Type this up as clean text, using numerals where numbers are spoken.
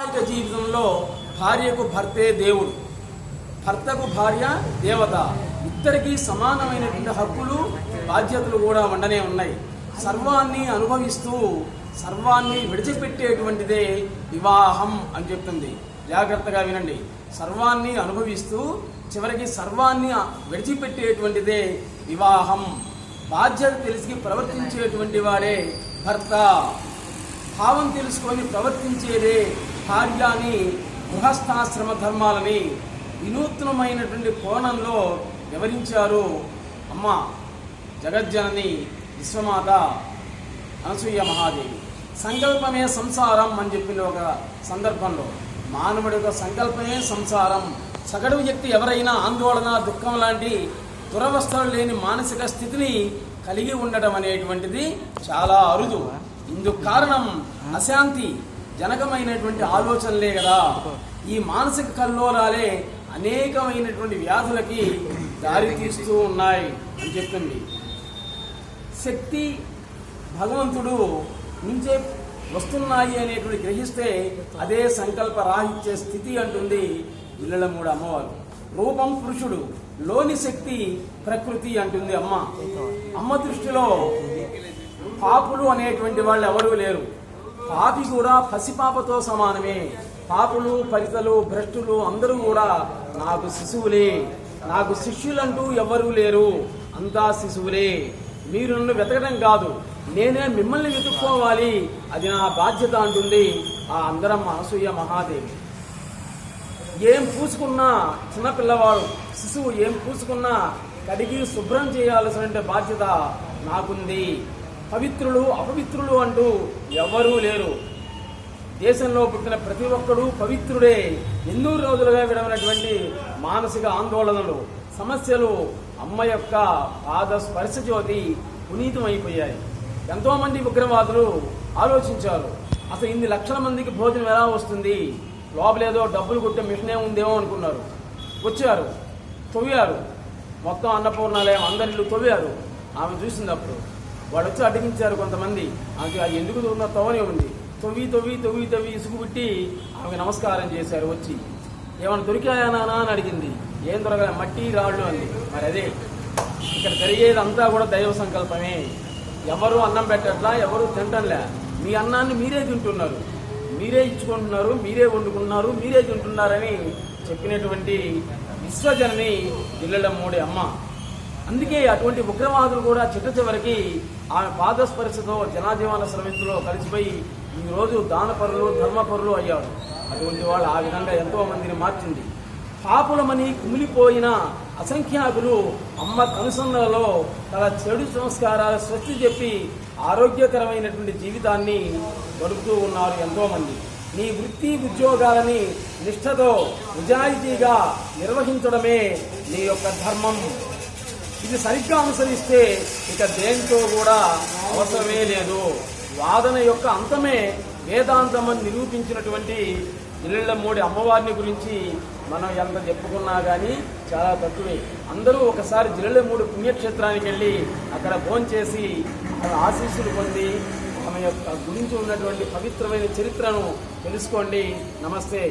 జీవితంలో భార్యకు భర్తే దేవుడు, భర్తకు భార్య దేవత. ఇద్దరికి సమానమైనటువంటి హక్కులు బాధ్యతలు కూడా ఉండనే ఉన్నాయి. సర్వాన్ని అనుభవిస్తూ సర్వాన్ని విడిచిపెట్టేటువంటిదే వివాహం అని చెప్తుంది. జాగ్రత్తగా వినండి. సర్వాన్ని అనుభవిస్తూ చివరికి సర్వాన్ని విడిచిపెట్టేటువంటిదే వివాహం. బాధ్యత తెలిసి ప్రవర్తించేటువంటి వాడే భర్త. భావం తెలుసుకొని ప్రవర్తించేదే భార్య అని గృహస్థాశ్రమ ధర్మాలని వినూత్నమైనటువంటి కోణంలో వివరించారు అమ్మ జగజ్జనని విశ్వమాత అనసూయ మహాదేవి. సంకల్పమే సంసారం అని చెప్పిన ఒక సందర్భంలో మానవుడి యొక్క సంకల్పమే సంసారం. సగటు వ్యక్తి ఎవరైనా ఆందోళన, దుఃఖం లాంటి దురవస్థలు లేని మానసిక స్థితిని కలిగి ఉండటం అనేటువంటిది చాలా అరుదు. ఇందుకు కారణం అశాంతి జనకమైనటువంటి ఆలోచనలే కదా. ఈ మానసిక కల్లోలాలే అనేకమైనటువంటి వ్యాధులకి దారి తీస్తూ ఉన్నాయి అని చెప్తుంది. శక్తి భగవంతుడు నుంచే వస్తున్నాయి అనేటువంటి గ్రహిస్తే అదే సంకల్ప రాహిత్య స్థితి అంటుంది ఇళ్ళమూడు అమ్మవారు. రూపం పురుషుడు, లోని శక్తి ప్రకృతి అంటుంది అమ్మ. అమ్మ దృష్టిలో పాపులు అనేటువంటి వాళ్ళు ఎవరూ లేరు. పాపి కూడా పసిపాపతో సమానమే. పాపులు, పరితలు, భ్రష్టులు అందరూ కూడా నాకు శిశువులే, నాకు శిష్యులంటూ ఎవరూ లేరు, అంతా శిశువులే. మీరు నన్ను వెతకడం కాదు, నేనే మిమ్మల్ని వెతుక్కోవాలి, అది నా బాధ్యత అంటుంది ఆ అందరం అనసూయ మహాదేవి. ఏం పూసుకున్నా చిన్నపిల్లవాడు శిశువు ఏం పూసుకున్నా కడిగి శుభ్రం చేయాల్సిన బాధ్యత నాకుంది. పవిత్రులు అపవిత్రులు అంటూ ఎవరూ లేరు. దేశంలో పుట్టిన ప్రతి ఒక్కడూ పవిత్రుడే. ఎన్నో రోజులుగా విడవనటువంటి మానసిక ఆందోళనలు, సమస్యలు అమ్మ యొక్క పాద స్పర్శ జ్యోతి పునీతమైపోయాయి. ఎంతోమంది ఉగ్రవాదులు ఆలోచించారు, అసలు ఇన్ని లక్షల మందికి భోజనం ఎలా వస్తుంది, లోపలేదో డబ్బులు కొట్టే మిషనే ఉందేమో అనుకున్నారు. వచ్చారు, తవ్వారు, మొత్తం అన్నపూర్ణాలయం అందరిల్లు తవ్వారు. ఆమె చూసినప్పుడు వాళ్ళు వచ్చి అడ్డగించారు కొంతమంది. ఆమెకి అది ఎందుకు తవ్వనే ఉంది. తవ్వి తవ్వి తవ్వి తవ్వి ఇసుగు పెట్టి ఆమె నమస్కారం చేశారు. వచ్చి ఏమైనా దొరికాయా నానా అని అడిగింది. ఏం దొరకలే, మట్టి రాళ్ళు అంది. మరి అదే ఇక్కడ జరిగేదంతా కూడా దైవ సంకల్పమే. ఎవరు అన్నం పెట్టట్లా, ఎవరు తింటంలే. మీ అన్నాన్ని మీరే తింటున్నారు, మీరే ఇచ్చుకుంటున్నారు, మీరే వండుకున్నారు, మీరే తింటున్నారని చెప్పినటువంటి విశ్వజనని ఇళ్ళమూడి అమ్మ. అందుకే అటువంటి ఉగ్రవాదులు కూడా చిట్ట చివరికి ఆమె పాదస్పర్శతో జనాజీవన శ్రమించులో కలిసిపోయి ఈరోజు దానపరులు, ధర్మపరులు అయ్యారు. అటువంటి వాళ్ళు ఆ విధంగా ఎంతో మందిని మార్చింది. పాపులమని కుమిలిపోయిన అసంఖ్యాకులు అమ్మ కనుసన్నలలో తన చెడు సంస్కారాల స్వస్తి చెప్పి ఆరోగ్యకరమైనటువంటి జీవితాన్ని గడుపుతూ ఉన్నారు ఎంతోమంది. నీ వృత్తి ఉద్యోగాలని నిష్ఠతో నిజాయితీగా నిర్వహించడమే నీ యొక్క ధర్మం. ఇది సరిగ్గా అనుసరిస్తే ఇక దేంతో కూడా అవసరమే లేదు. వాదన యొక్క అంతమే వేదాంతం అని నిరూపించినటువంటి ఇళ్ళమూడి అమ్మవారిని గురించి మనం ఎంత చెప్పుకున్నా కానీ చాలా తక్కువే. అందరూ ఒకసారి జిల్లెమూడి పుణ్యక్షేత్రానికి వెళ్ళి అక్కడ భోంచేసి ఆమె ఆశీస్సులు పొంది ఆమె యొక్క గురించి ఉన్నటువంటి పవిత్రమైన చరిత్రను తెలుసుకోండి. నమస్తే.